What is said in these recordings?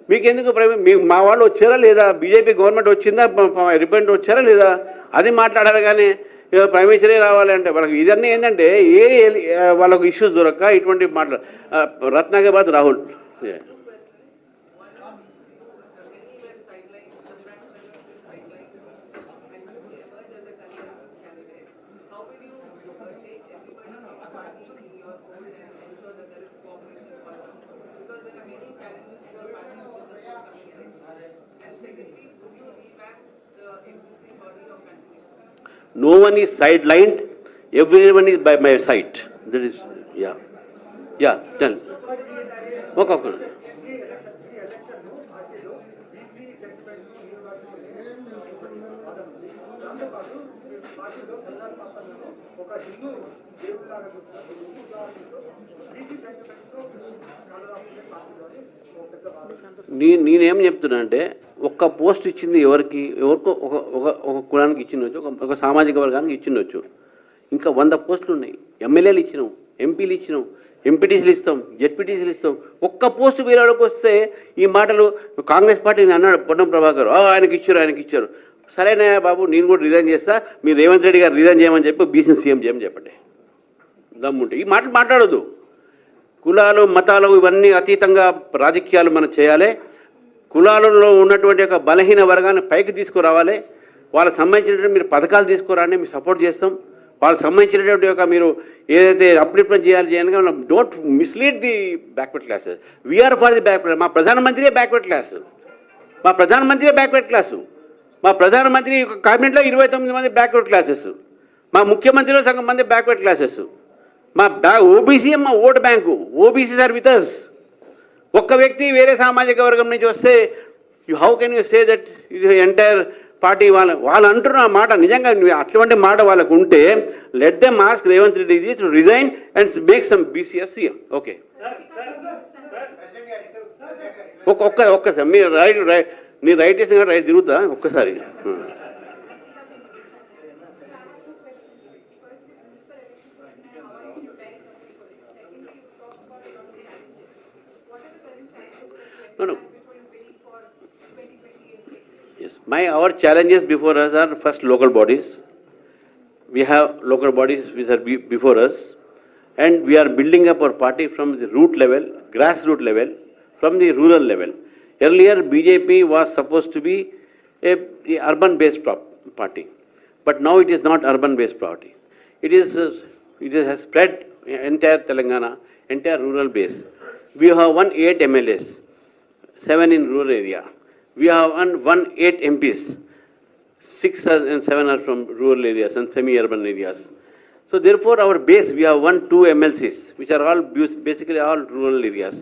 మీకెందుకు మా వాళ్ళు వచ్చారా లేదా, బీజేపీ గవర్నమెంట్ వచ్చిందా, రిప్రజెంట్ వచ్చారా లేదా, అది మాట్లాడాలి. కానీ ప్రైమ్ మినిస్టరే రావాలి అంటే వాళ్ళకి ఇదన్నీ ఏంటంటే వాళ్ళకు ఇష్యూస్ దొరక్క ఇటువంటి Ratnakar Rahul. No one is sidelined, everyone is by my side. That is, yeah, tell. Okay. నేనేం చెప్తున్నా అంటే ఒక్క పోస్ట్ ఇచ్చింది ఎవరికో ఒక కులానికి ఇచ్చిండొచ్చు, ఒక సామాజిక వర్గానికి ఇచ్చిండొచ్చు. ఇంకా 100 పోస్టులు ఉన్నాయి. ఎమ్మెల్యేలు ఇచ్చినాం, ఎంపీలు ఇచ్చినాం, ఎంపీటీసీలు ఇస్తాం, జెడ్పీటీసీలు ఇస్తాం. ఒక్క పోస్టు వీళ్ళకి వస్తే ఈ మాటలు కాంగ్రెస్ పార్టీని అన్నాడు పొన్నం ప్రభాకర్, ఆయనకి ఇచ్చారు. సరేనా బాబు, నేను కూడా రిజైన్ చేస్తా, మీరు రేవంత్ రెడ్డి గారు రిజైన్ చేయమని చెప్పి బీసీ సీఎం చేయమని చెప్పండి. దమ్ముంటే ఈ మాటలు మాట్లాడొద్దు. కులాలు మతాలు ఇవన్నీ అతీతంగా రాజకీయాలు మనం చేయాలి. కులాలలో ఉన్నటువంటి ఒక బలహీన వర్గాన్ని పైకి తీసుకురావాలి. వాళ్ళకి సంబంధించినటువంటి మీరు పథకాలు తీసుకురాని మేము సపోర్ట్ చేస్తాం. వాళ్ళకి సంబంధించినటువంటి ఒక మీరు ఏదైతే అప్లిప్మెంట్ చేయాలి మనం don't mislead the backward classes. We are for the backward. మా ప్రధానమంత్రియే బ్యాక్వర్డ్ క్లాసు. మా ప్రధానమంత్రి క్యాబినెట్లో 29 మంది బ్యాక్వర్డ్ క్లాసెస్. మా ముఖ్యమంత్రిలో సగం మంది బ్యాక్వర్డ్ క్లాసెస్. మా ఓబీసీ మా vote bank. OBC are with us. ఒక్క వ్యక్తి వేరే సామాజిక వర్గం నుంచి వస్తే how can you say that ఇది ఎంటైర్ పార్టీ వాళ్ళు అంటున్న మాట నిజంగా అటువంటి మాట వాళ్ళకు ఉంటే let them ask Revanth Reddy to resign and make some BCs CM. Okay, ఒక్కసారి మీరు రైట్ చేసిన రైట్ తిరుగుతా ఒక్కసారి. No. Yes, our challenges before us are first local bodies. We have local bodies which are before us, and we are building up our party from the root level, grassroots level, from the rural level. Earlier, BJP was supposed to be a urban-based party, but now it is not urban-based party. It has spread entire Telangana, entire rural base. We have won 8 MLAs. 7 in rural area. We have won 8 MPs. 6 and 7 are from rural areas and semi-urban areas. So therefore our base, we have won 2 MLCs, which are all basically all rural areas.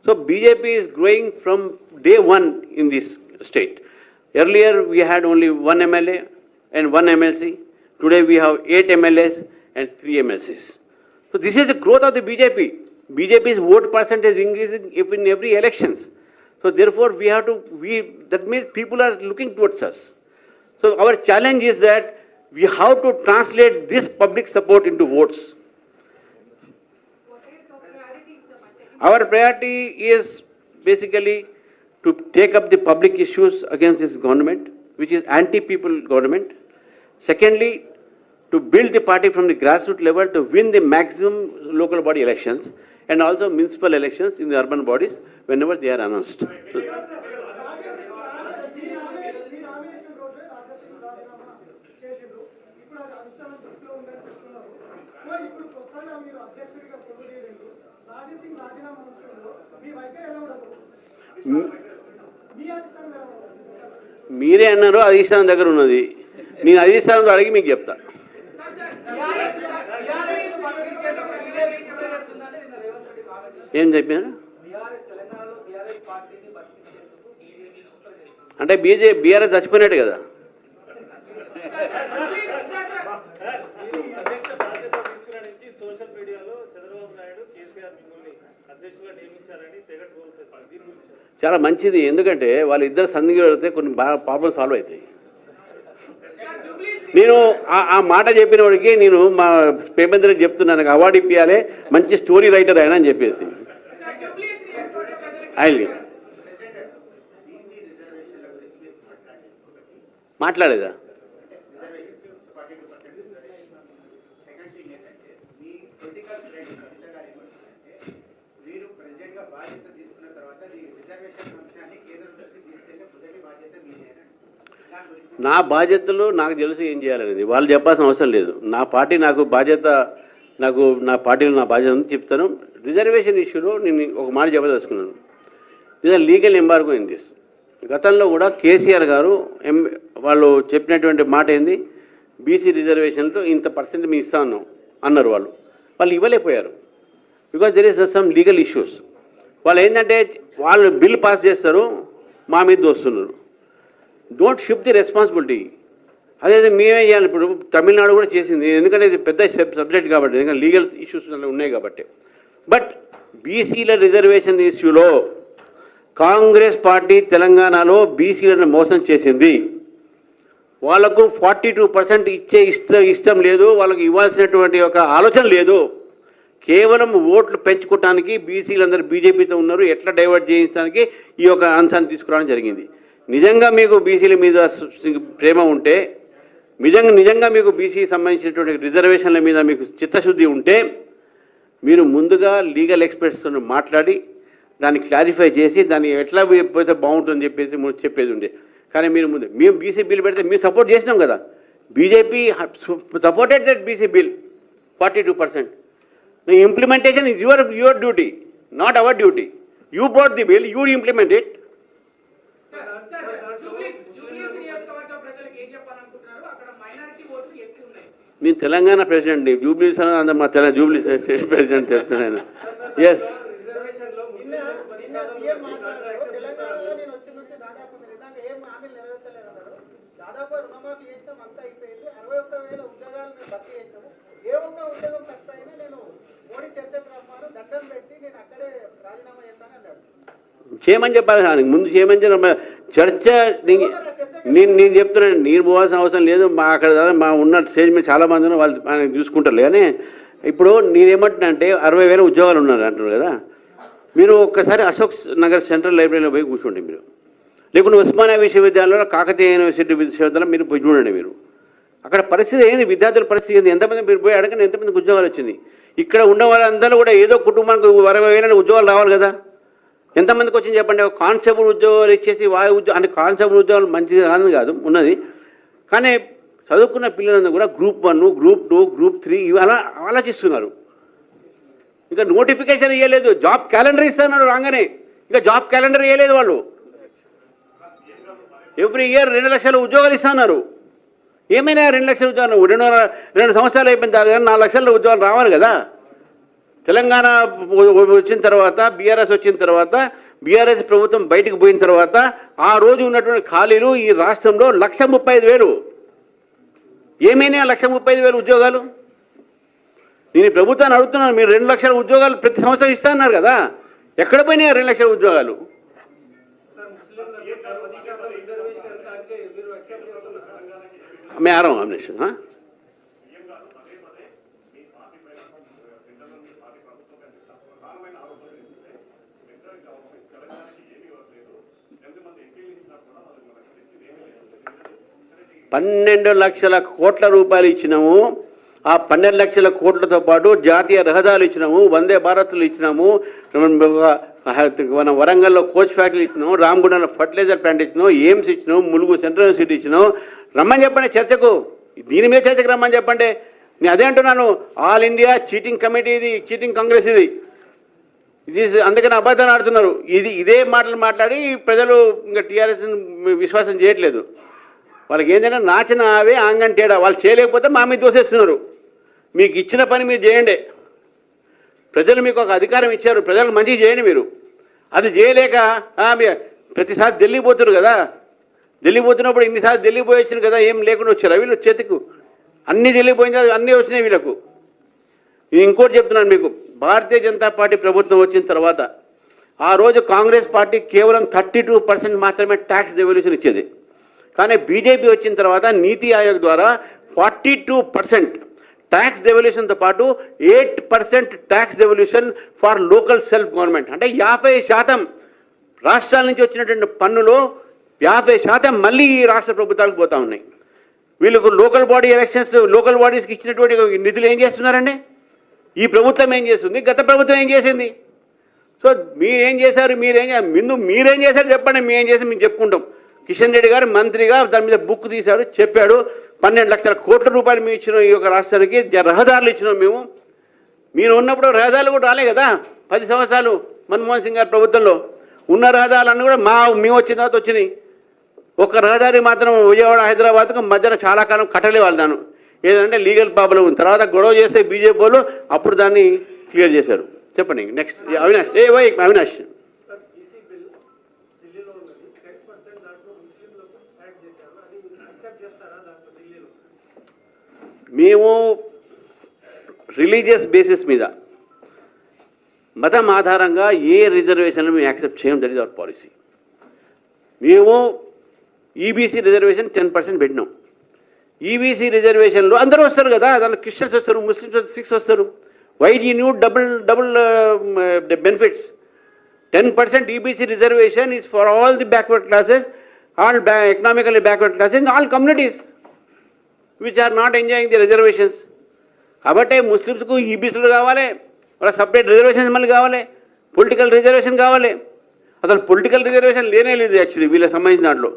So BJP is growing from day one in this state. Earlier we had only 1 MLA and 1 MLC. Today we have 8 MLAs and 3 MLCs. So this is the growth of the BJP. BJP's vote percentage increasing in every elections. So therefore that means people are looking towards us. So our challenge is that we have to translate this public support into votes. Our priority is basically to take up the public issues against this government, which is anti-people government. Secondly, to build the party from the grassroots level to win the maximum local body elections and also municipal elections in the urban bodies whenever they are announced. మీరే అన్నారు అధిష్టానం దగ్గర ఉన్నది. నేను అధిష్టానంతో అడిగి మీకు చెప్తా. ఏం చెప్పారు అంటే బీఆర్ఎస్ చచ్చిపోయినట్టు కదా. చాలా మంచిది, ఎందుకంటే వాళ్ళిద్దరు సంధిగా పెడితే కొన్ని ప్రాబ్లమ్ సాల్వ్ అవుతాయి. నేను ఆ మాట చెప్పిన వాడికి నేను మా పేమెంద్ర చెప్తున్నాను, నాకు అవార్డు ఇప్పించాలి, మంచి స్టోరీ రైటర్ ఆయన అని చెప్పేసి. మాట్లాడేదా? నా బాధ్యతలు నాకు తెలుసు ఏం చేయాలనేది, వాళ్ళు చెప్పాల్సిన అవసరం లేదు. నా పార్టీ నాకు బాధ్యత, నా పార్టీలో నా బాధ్యత ఉంది చెప్తాను. రిజర్వేషన్ ఇష్యూలో నేను ఒక మాట చెప్పదలుచుకున్నాను. ఇది లీగల్ ఎంబార్గో ఇన్ దిస్. గతంలో కూడా కేసీఆర్ గారు వాళ్ళు చెప్పినటువంటి మాట ఏంది, బీసీ రిజర్వేషన్లో ఇంత పర్సెంట్ మేము ఇస్తా ఉన్నాం అన్నారు. వాళ్ళు ఇవ్వలేకపోయారు. Because there is some legal issues. వాళ్ళు ఏంటంటే వాళ్ళు బిల్ పాస్ చేస్తారు, మా మీద వస్తున్నారు. Don't shift the responsibility. అదే మేమే చేయాలి. ఇప్పుడు తమిళనాడు కూడా చేసింది, ఎందుకంటే ఇది పెద్ద సబ్జెక్ట్ కాబట్టి, ఎందుకంటే లీగల్ ఇష్యూస్ ఉన్నాయి కాబట్టి. బట్ బీసీల రిజర్వేషన్ ఇష్యూలో కాంగ్రెస్ పార్టీ తెలంగాణలో బీసీలను మోసం చేసింది. వాళ్లకు 42% ఇచ్చే ఇష్టం లేదు, వాళ్ళకి ఇవ్వాల్సినటువంటి ఒక ఆలోచన లేదు. కేవలం ఓట్లు పెంచుకోవటానికి బీసీలందరూ బీజేపీతో ఉన్నారు, ఎట్లా డైవర్ట్ చేయించడానికి ఈ యొక్క అంశాన్ని తీసుకురావడం జరిగింది. నిజంగా మీకు బీసీల మీద ప్రేమ ఉంటే, నిజంగా మీకు బీసీ సంబంధించినటువంటి రిజర్వేషన్ల మీద మీకు చిత్తశుద్ధి ఉంటే, మీరు ముందుగా లీగల్ ఎక్స్పర్ట్స్తో మాట్లాడి దాన్ని క్లారిఫై చేసి దాన్ని ఎట్లా పోతే బాగుంటుందని చెప్పేది ఉండే. కానీ మేము బీసీ బిల్ పెడితే మేము సపోర్ట్ చేసినాం కదా. BJP supported that BC bill 42%. Implementation is your duty, not our duty. You brought the bill, you implement it. నేను తెలంగాణ ప్రెసిడెంట్, జూబ్లీస్ మా జూబ్లీ స్టేట్ ప్రెసిడెంట్ చెప్తున్నాను. ఎస్, చేయమని చెప్పాలి. ముందు చేయమని చర్చ నేను చెప్తున్నాను. నేను పోవాల్సిన అవసరం లేదు. అక్కడ ఉన్న స్టేజ్ మీద చాలామంది ఉన్నారు, వాళ్ళు ఆయన చూసుకుంటారు. కానీ ఇప్పుడు నేనేమంటున్నా అంటే 60,000 ఉద్యోగాలు ఉన్నారు అంటున్నారు కదా. మీరు ఒక్కసారి అశోక్ నగర్ సెంట్రల్ లైబ్రరీలో పోయి కూర్చోండి. మీరు లేకుంటే ఉస్మానియా విశ్వవిద్యాలయంలో, కాకతీయ యూనివర్సిటీ విశ్వవిద్యాలయం మీరు పోయి చూడండి. మీరు అక్కడ పరిస్థితి ఏంది, విద్యార్థుల పరిస్థితి ఏంది, ఎంతమంది మీరు పోయి అడగండి ఎంతమందికి ఉద్యోగాలు వచ్చింది. ఇక్కడ ఉన్న వాళ్ళందరూ కూడా ఏదో కుటుంబానికి 60,000 ఉద్యోగాలు రావాలి కదా. ఎంతమందికి వచ్చింది చెప్పండి. కానిస్టేబుల్ ఉద్యోగాలు ఇచ్చేసి అంటే కానిస్టేబుల్ ఉద్యోగాలు మంచిది కాదు ఉన్నది. కానీ చదువుకున్న పిల్లలందరూ కూడా గ్రూప్ 1, గ్రూప్ 2, గ్రూప్ 3 ఇవి అలా ఆలోచిస్తున్నారు. ఇంకా నోటిఫికేషన్ ఇవ్వలేదు, జాబ్ క్యాలెండర్ ఇస్తున్నారు రాగానే. ఇంకా జాబ్ క్యాలెండర్ ఇవ్వలేదు వాళ్ళు. ఎవ్రీ ఇయర్ 2 లక్షల ఉద్యోగాలు ఇస్తున్నారు. ఏమైనా 2 లక్షల ఉద్యోగాలు 2 సంవత్సరాలు అయిపోయిన తర్వాత 4 లక్షల ఉద్యోగాలు రావాలి కదా. తెలంగాణ వచ్చిన తర్వాత, బీఆర్ఎస్ వచ్చిన తర్వాత, బీఆర్ఎస్ ప్రభుత్వం బయటకు పోయిన తర్వాత ఆ రోజు ఉన్నటువంటి ఖాళీలు ఈ రాష్ట్రంలో 135,000. ఏమైనా 135,000 ఉద్యోగాలు. నేను ప్రభుత్వాన్ని అడుగుతున్నాను, మీరు 2 లక్షల ఉద్యోగాలు ప్రతి సంవత్సరం ఇస్తా అన్నారు కదా, ఎక్కడ పోయినాయి 2 లక్షల ఉద్యోగాలు? मैं आ रहा हूँ अमरीश. हाँ, $12 లక్షల కోట్ల రూపాయలు ఇచ్చినాము. ఆ 12 లక్షల కోట్లతో పాటు జాతీయ రహదారులు ఇచ్చినాము, వందే భారత్లు ఇచ్చినాము, మన వరంగల్లో కోచ్ ఫ్యాక్టరీ ఇచ్చినాము, రామగుండంలో ఫర్టిలైజర్ ప్లాంట్ ఇచ్చినాము, ఎయిమ్స్ ఇచ్చినాము, ములుగు సెంట్రల్ యూనివర్సిటీ ఇచ్చినాము. రమ్మని చెప్పండి చర్చకు, దీని మీద చర్చకు రమ్మని చెప్పండి. నేను అదే అంటున్నాను, ఆల్ ఇండియా చీటింగ్ కమిటీ ఇది, చీటింగ్ కాంగ్రెస్ ఇది. అందుకని అబద్ధాలు ఆడుతున్నారు. ఇదే మాటలు మాట్లాడి ప్రజలు ఇంకా టీఆర్ఎస్ విశ్వాసం చేయట్లేదు. వాళ్ళకి ఏంటంటే నాచిన అవే ఆంగన్ తేడా. వాళ్ళు చేయలేకపోతే మా మీద దోసేస్తున్నారు. మీకు ఇచ్చిన పని మీరు చేయండి. ప్రజలు మీకు ఒక అధికారం ఇచ్చారు, ప్రజలకు మంచిగా చేయండి. మీరు అది చేయలేక ప్రతిసారి ఢిల్లీ పోతున్నారు కదా. ఢిల్లీ పోతున్నప్పుడు ఇన్నిసార్లు ఢిల్లీ పోయి వచ్చినారు కదా, ఏం లేకుండా వచ్చారు వీళ్ళు చేతికు. అన్నీ ఢిల్లీ పోయిన అన్నీ వచ్చినాయి వీళ్ళకు. నేను ఇంకోటి చెప్తున్నాను మీకు, భారతీయ జనతా పార్టీ ప్రభుత్వం వచ్చిన తర్వాత ఆ రోజు కాంగ్రెస్ పార్టీ కేవలం 32% మాత్రమే ట్యాక్స్ డెవల్యూషన్ ఇచ్చేది. కానీ బీజేపీ వచ్చిన తర్వాత నీతి ఆయోగ్ ద్వారా 42% ట్యాక్స్ డెవల్యూషన్తో పాటు 8% tax devolution for local self government. అంటే 50% రాష్ట్రాల నుంచి వచ్చినటువంటి పన్నులో 50% మళ్ళీ ఈ రాష్ట్ర ప్రభుత్వాలకు పోతా ఉన్నాయి. వీళ్ళకు లోకల్ బాడీ ఎలక్షన్స్, లోకల్ బాడీస్కి ఇచ్చినటువంటి నిధులు ఏం చేస్తున్నారండి? ఈ ప్రభుత్వం ఏం చేస్తుంది, గత ప్రభుత్వం ఏం చేసింది? సో మీరేం చేశారు, మీరేం చేశారు చెప్పండి, మేమేం చేసి మేము చెప్పుకుంటాం. కిషన్ రెడ్డి గారు మంత్రిగా దాని మీద బుక్ తీశాడు, చెప్పాడు 12 లక్షల కోట్ల రూపాయలు మేము ఇచ్చినాం ఈ యొక్క రాష్ట్రానికి, రహదారులు ఇచ్చినాం మేము. మీరు ఉన్నప్పుడు రహదారులు కూడా రాలే కదా 10 సంవత్సరాలు మన్మోహన్ సింగ్ గారి ప్రభుత్వంలో. ఉన్న రహదారులన్నీ కూడా మేము వచ్చిన తర్వాత వచ్చినాయి. ఒక రహదారి మాత్రం విజయవాడ హైదరాబాద్కు మధ్యన చాలా కాలం కట్టలే వాళ్ళు దాన్ని, ఏదంటే లీగల్ ప్రాబ్లం ఉంది. తర్వాత గొడవ చేస్తే బీజేపీ వాళ్ళు అప్పుడు దాన్ని క్లియర్ చేశారు. చెప్పండి నెక్స్ట్. అవినాష్ అవినాష్ మేము రిలీజియస్ బేసిస్ మీద మతం ఆధారంగా ఏ రిజర్వేషన్లు మేము యాక్సెప్ట్ చేయం. That is our policy. మేము ఈబీసీ రిజర్వేషన్ 10% పెట్టినాం. ఈబీసీ రిజర్వేషన్లో అందరూ వస్తారు కదా, దాంట్లో క్రిస్టియన్స్ వస్తారు, ముస్లిమ్స్ 6 వస్తారు. Why do you double benefits? 10% EBC reservation is for all the backward classes, all economically backward classes in all communities which are not enjoying the reservations. కాబట్టి ముస్లిమ్స్కు ఈబీసీలు కావాలి, వాళ్ళ సపరేట్ రిజర్వేషన్స్ మళ్ళీ కావాలి, పొలిటికల్ రిజర్వేషన్ కావాలి. అసలు political reservation లేనే లేదు యాక్చువల్లీ వీళ్ళకి సంబంధించిన దాంట్లో.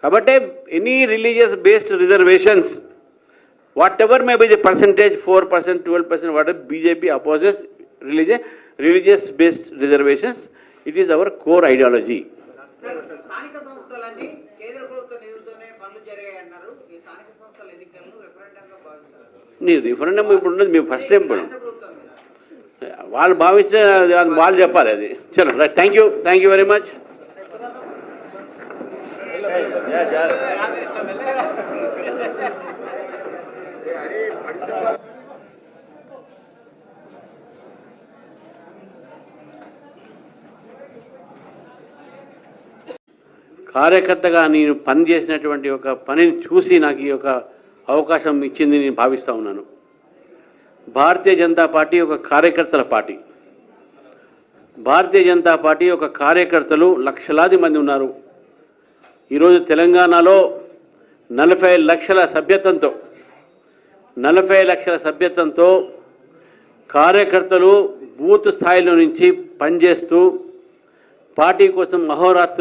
కాబట్టి any religious based reservations, what ever may be the percentage, 4%, 12%, what BJP opposes religious based reservations. It is our core ideology. నీ రిఫరెండం ఇప్పుడు ఉన్నది మేము ఫస్ట్ టైం వాళ్ళు భావించిన వాళ్ళు చెప్పాలి అది. చలో right, thank you very much. కార్యకర్తగా నేను పని చేసినటువంటి ఒక పనిని చూసి నాకు ఈ యొక్క అవకాశం ఇచ్చింది నేను భావిస్తూ ఉన్నాను. భారతీయ జనతా పార్టీ ఒక కార్యకర్తల పార్టీ. భారతీయ జనతా పార్టీ ఒక కార్యకర్తలు లక్షలాది మంది ఉన్నారు. ఈరోజు తెలంగాణలో 40 లక్షల సభ్యత్వంతో కార్యకర్తలు బూత్ స్థాయిలో నుంచి పనిచేస్తూ పార్టీ కోసం అహోరాత్రులు